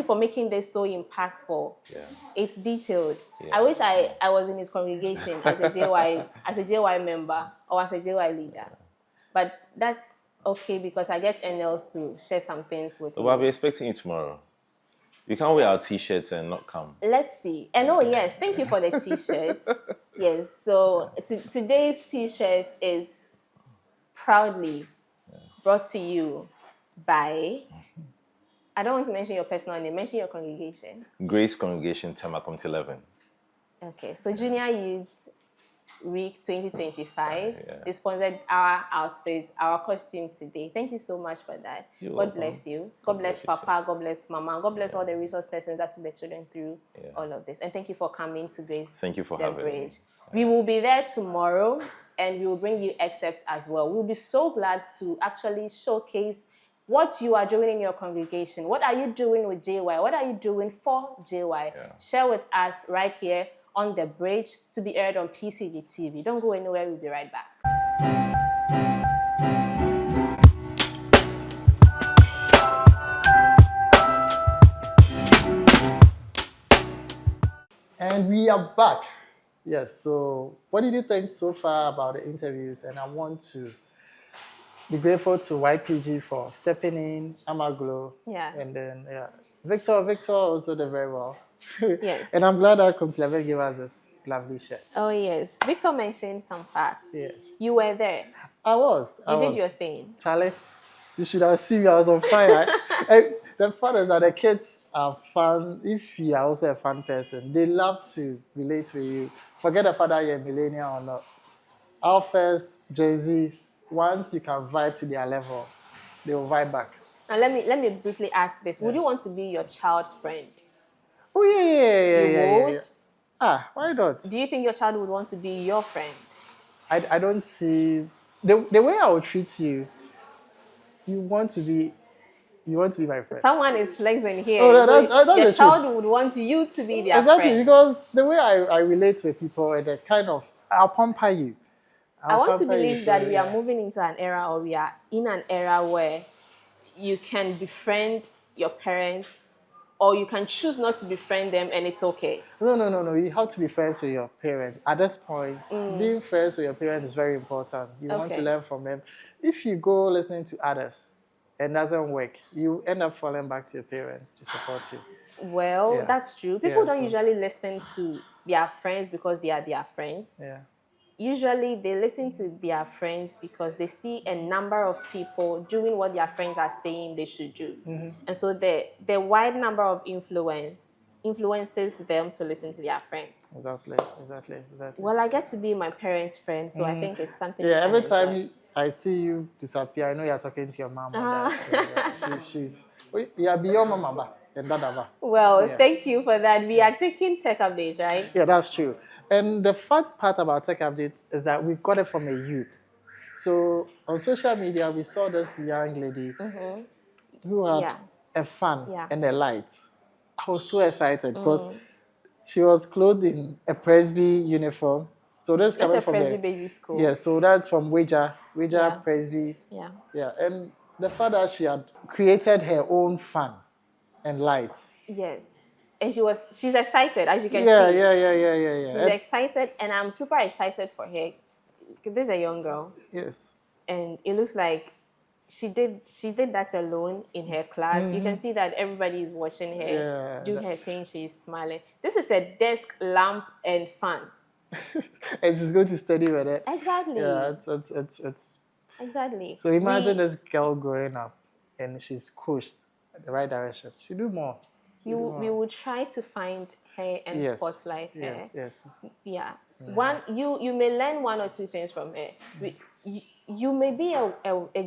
for making this so impactful. Yeah. It's detailed. Yeah. I wish I was in his congregation as a JY member or as a JY leader. But that's okay because I get NLs to share some things with So we'll me. be expecting you tomorrow. We can't wear our t-shirts and not come. Let's see. And oh yes, thank you for the t-shirts. Yes, so today's t-shirt is proudly brought to you by, I don't want to mention your personal name, mention your congregation. Grace Congregation Temakomte 11. Okay, so Junior Youth Week 2025, Yeah. they sponsored our outfits, our costume today. Thank you so much for that. You're God welcome. bless you. God bless bless you Papa. God bless Mama. God bless all the resource persons that took the children through all of this. And thank you for coming to Grace Thank you for the having me. Bridge. We will be there tomorrow and we will bring you excerpts as well. We'll be so glad to actually showcase what you are doing in your congregation. What are you doing with JY? What are you doing for JY? Yeah. Share with us right here on The Bridge to be aired on PCG TV. Don't go anywhere. We'll be right back. And we are back. Yes, so what did you think so far about the interviews? And I want to be grateful to YPG for stepping in, Amaglo, Yeah. and then Victor also did very well. Yes. And I'm glad that Comes 11 gave us this lovely shirt. Oh, yes. Victor mentioned some facts. Yes. You were there. I was. You did your thing. Charlie, you should have seen me. I was on fire. And The fun is that the kids are fun. If you are also a fun person, they love to relate with you. Forget the fact that you're a millennial or not. Alphas, Gen Zs, once you can vibe to their level, they will vibe back. Now let me briefly ask this: would you want to be your child's friend? Oh yeah. You would? Ah, why not? Do you think your child would want to be your friend? I don't see the way I would treat you. You want to be my friend. Someone is flexing here. Oh, So that's your the child would want you to be their Exactly, friend. because the way I relate with people, and the kind of I'll pamper you. I want to pamper you, believe so, that we are yeah. moving into an era, or we are in an era where you can befriend your parents, or you can choose not to befriend them, and it's okay. No. You have to be friends with your parents. At this point, being friends with your parents is very important. You want to Okay. learn from them. If you go listening to others and doesn't work, you end up falling back to your parents to support you. Well, Yeah. that's true. People Yeah, don't so- usually listen to their friends because they are their friends. Yeah. Usually they listen to their friends because they see a number of people doing what their friends are saying they should do. And so the wide number of influences them to listen to their friends. Exactly. Well, I get to be my parents' friend, so I think it's something Yeah, we every can time enjoy. I see you disappear, I know you're talking to your mom or Ah. dad. So, yeah, she's you're beyond mama ba, and dada ba. Well, Yeah. thank you for that. We are taking tech updates, right? Yeah, that's true. And the fun part about Tech Update is that we got it from a youth. So on social media, we saw this young lady who had Yeah. a fan Yeah. and a light. I was so excited because she was clothed in a Presby uniform. So this is That's coming a from Presby the, Basic School. yeah. So that's from Weja Yeah. Presby. Yeah. Yeah, and the fact that she had created her own fan and light. Yes. And she's excited, as you can Yeah. see. She's And- excited, and I'm super excited for her. This is a young girl, yes. and it looks like she did that alone in her class. You can see that everybody is watching her Yeah, do her thing. She's smiling. This is a desk lamp and fan. And she's going to study with it. Exactly. Yeah, it's Exactly. so imagine We- this girl growing up and she's pushed in the right direction. She do more. we will try to find her and Yes. spotlight her. Yes. Yeah. One, you may learn one or two things from her. You may be a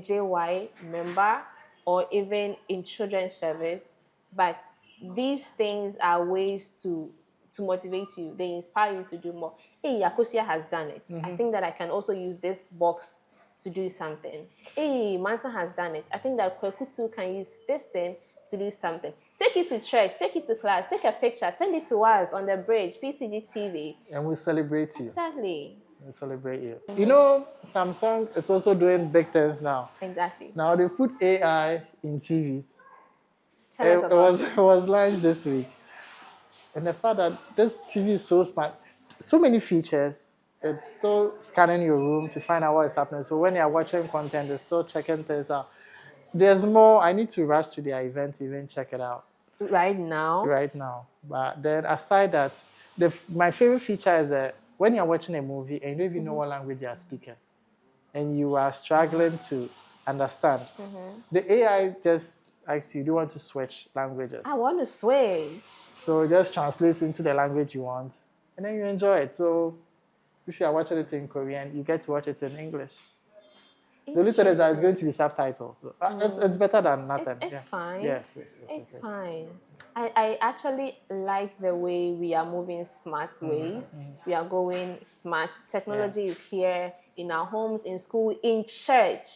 JY member or even in children's service, but these things are ways to motivate you. They inspire you to do more. Hey, Yakosia has done it. I think that I can also use this box to do something. Hey, Mansa has done it. I think that Kwekutu can use this thing to do something. Take it to church, take it to class, take a picture, send it to us on the bridge, PCG TV. And we celebrate you. Exactly. We celebrate you. You know, Samsung is also doing big things now. Exactly. Now they put AI in TVs. Tell us about It was launched this week. And the fact that this TV is so smart, so many features, it's still scanning your room to find out what is happening. So when you're watching content, it's still checking things out. There's more. I need to rush to their event to even check it out right now. right now. But then aside that, my favorite feature is that when you're watching a movie and you don't even know what language you're speaking, and you are struggling to understand, the AI just asks you, do you want to switch languages? I want to switch. So it just translates into the language you want, and then you enjoy it. So if you are watching it in Korean, you get to watch it in English. The only thing is that it's going to be subtitles. So it's better than nothing. It's yeah. fine. Yes, It's okay. fine. I actually like the way we are moving smart ways. We are going smart. Technology is here in our homes, in school, in church.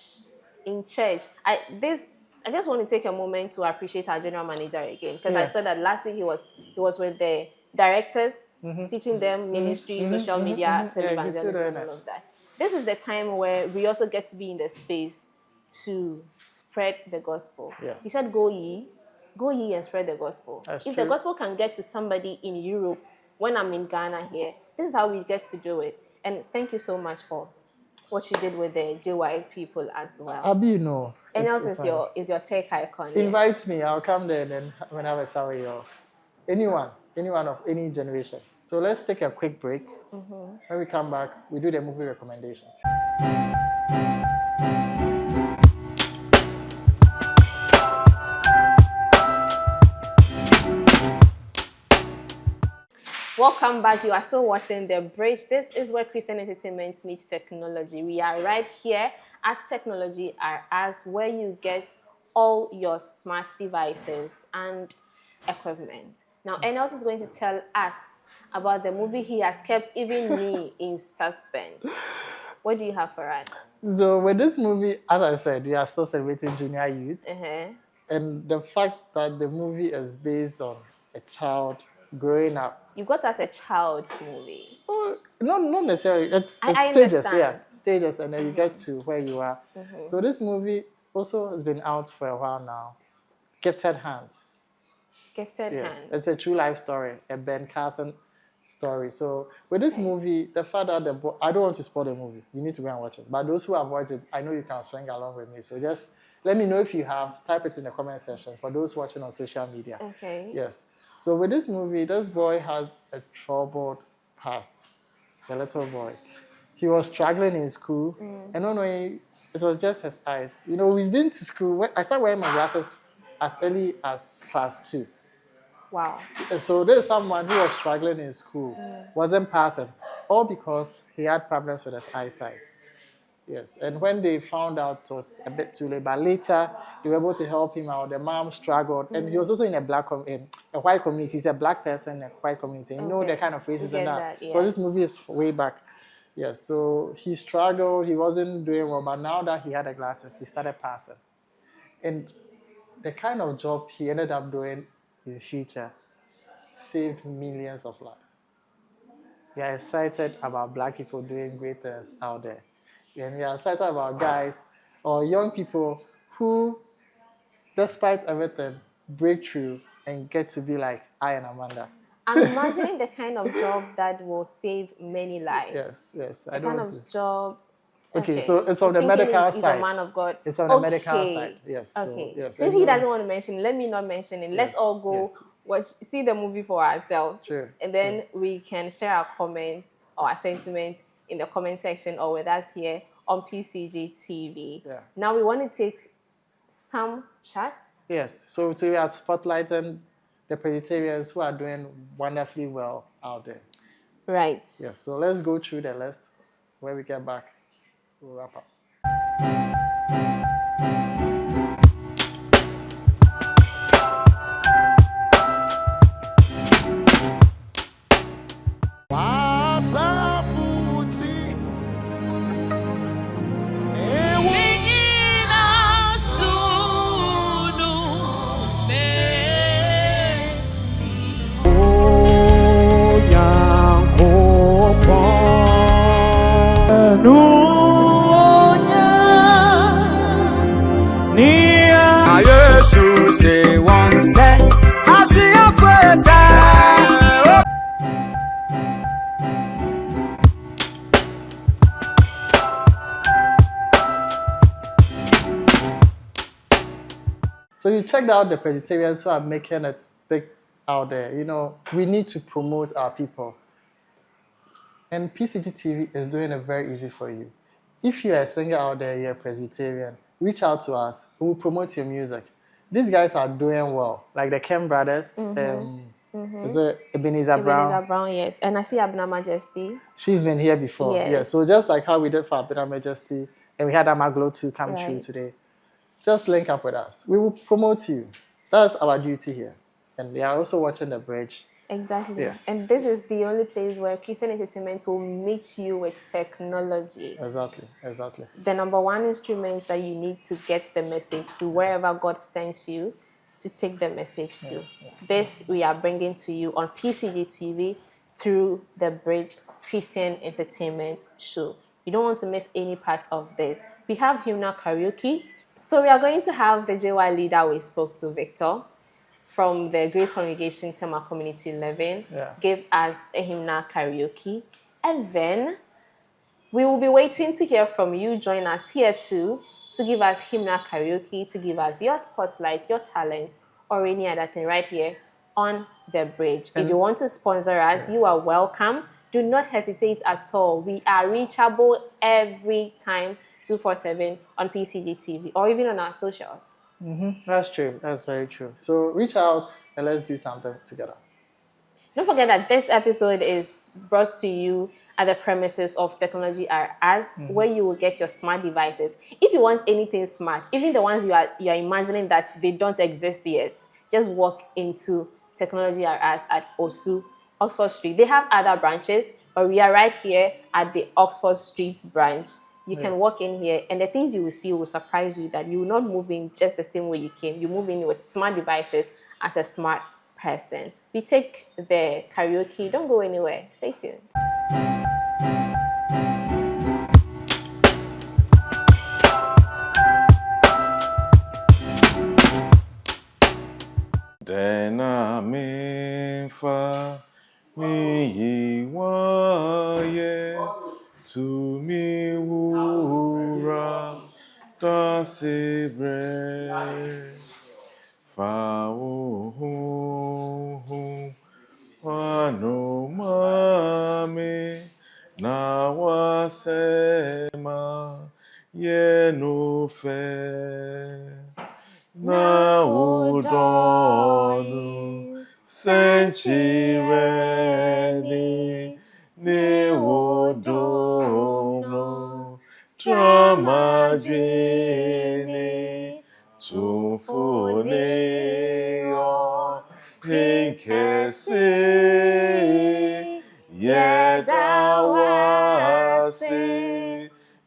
In church. I just want to take a moment to appreciate our general manager again, because I Yeah. said that last week he was with the directors, teaching them ministry, social media, Yeah, he's still televangelism, doing and it. all of that. This is the time where we also get to be in the space to spread the gospel. Yes. He said, go ye and spread the gospel. That's if true. the gospel can get to somebody in Europe when I'm in Ghana here, this is how we get to do it. And thank you so much for what you did with the JY people as well. Abi, you know. And it's- else it's is your tech icon. fine. Invite me, I'll come there and then we'll have a chat with you. Anyone of any generation. So let's take a quick break. When we come back, we do the movie recommendation. Welcome back. You are still watching The Bridge. This is where Christian entertainment meets technology. We are right here at Technology RS, where you get all your smart devices and equipment. Now, Enos is going to tell us about the movie he has kept even me in suspense. What do you have for us? So with this movie, as I said, we are still celebrating junior youth. And the fact that the movie is based on a child growing up. You got us a child's movie. Oh, not necessarily. It's I stages, understand. yeah. Stages, and then you get to where you are. So this movie also has been out for a while now. Gifted Hands. Gifted Yes, Hands. it's a true life story, a Ben Carson story. So with this movie, the fact that I don't want to spoil the movie. You need to go and watch it. But those who have watched it, I know you can swing along with me. So just let me know if you have. Type it in the comment section for those watching on social media. Okay. Yes. So with this movie, this boy has a troubled past. The little boy. He was struggling in school. And unknowingly, it was just his eyes. You know, we've been to school. I started wearing my glasses as early as class 2. Wow. So there's someone who was struggling in school, wasn't passing, all because he had problems with his eyesight. Yes, and when they found out, it was a bit too late. But later, they were able to help him out. The mom struggled, and he was also in a white community. He's a black person in a white community. You know the kind of racism that. Because this movie is way back. Yes, so he struggled. He wasn't doing well, but now that he had the glasses, he started passing. And the kind of job he ended up doing in the future saved millions of lives. We are excited about black people doing great things out there. And we are excited about guys or young people who, despite everything, break through and get to be like I and Amanda. I'm imagining the kind of job that will save many lives. Yes. The kind of job. Okay, so it's on the medical side. He's a man of God. It's on the medical side. Yes. Okay. So, yes. Since he doesn't want to mention, let me not mention it. Let's all go see the movie for ourselves. Sure. And then we can share our comments or our sentiments in the comment section or with us here on PCG TV. Yeah. Now we want to take some chats. Yes. So we are spotlighting the Presbyterians who are doing wonderfully well out there. Right. Yes. So let's go through the list. When we get back, we'll wrap up. So you checked out the Presbyterians who are making it big out there. You know, we need to promote our people. And PCG TV is doing it very easy for you. If you're a singer out there, you're a Presbyterian, reach out to us. We'll promote your music. These guys are doing well. Like the Kem brothers. Is it Ebenezer Brown? Ebenezer Brown, yes. And I see Abna Majesty. She's been here before. Yes. So just like how we did for Abna Majesty, and we had Amaglo to come through today. Just link up with us. We will promote you. That's our duty here. And we are also watching The Bridge. Exactly. Yes. And this is the only place where Christian entertainment will meet you with technology. Exactly. The number one instrument that you need to get the message to wherever God sends you to take the message to. This we are bringing to you on PCG TV through The Bridge Christian Entertainment Show. You don't want to miss any part of this. We have hymnal karaoke. So we are going to have the JY leader we spoke to, Victor, from the Grace Congregation Tema Community 11, give us a hymnal karaoke. And then we will be waiting to hear from you. Join us here too to give us hymnal karaoke, to give us your spotlight, your talent, or any other thing right here on The Bridge. If you want to sponsor us, you are welcome. Do not hesitate at all. We are reachable every time, 247 on PCG TV or even on our socials. That's true. That's very true. So reach out and let's do something together. Don't forget that this episode is brought to you at the premises of Technology R Us, where you will get your smart devices. If you want anything smart, even the ones you are imagining that they don't exist yet, just walk into Technology R Us at Osu, Oxford Street. They have other branches, but we are right here at the Oxford Street branch. You can walk in here, and the things you will see will surprise you, that you will not move in just the same way you came. You move in with smart devices as a smart person. We take the karaoke. Don't go anywhere. Stay tuned. Dena mefa mi waye to mi wura da sebre fa o wano mame na wasema ye no fe na udonu senchireni ne wodono tramadwini tumfuneo pinkesi yedawasi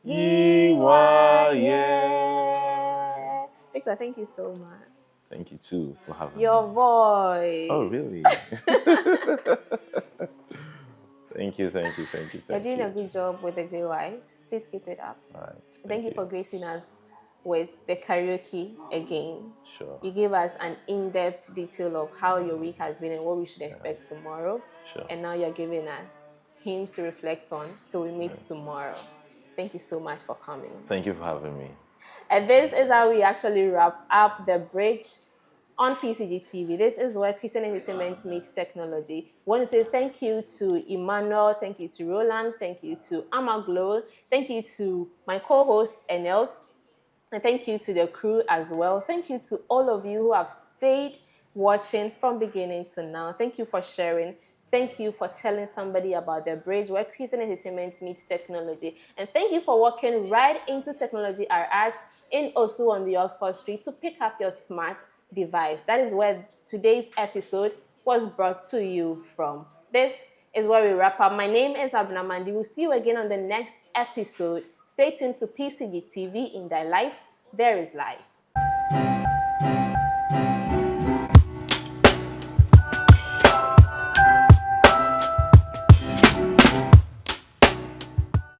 iwaye. Victor, thank you so much. Thank you too for having Your me. voice. Oh, really? Thank you. You're doing a good job with the JYs. Please keep it up. All right. Thank you for gracing us with the karaoke again. Sure. You gave us an in-depth detail of how your week has been and what we should expect tomorrow. Sure. And now you're giving us hymns to reflect on till we meet tomorrow. Thank you so much for coming. Thank you for having me. And this is how we actually wrap up The Bridge on PCG TV. This is where Christian entertainment meets technology. I want to say thank you to Emmanuel, thank you to Roland, thank you to Amaglo, thank you to my co-host Enels, and thank you to the crew as well. Thank you to all of you who have stayed watching from beginning to now. Thank you for sharing. Thank you for telling somebody about The Bridge, where Christian entertainment meets technology. And thank you for walking right into Technology R Us in Osu on the Oxford Street to pick up your smart device. That is where today's episode was brought to you from. This is where we wrap up. My name is Abna Mandi. We'll see you again on the next episode. Stay tuned to PCG TV. In thy light, there is light.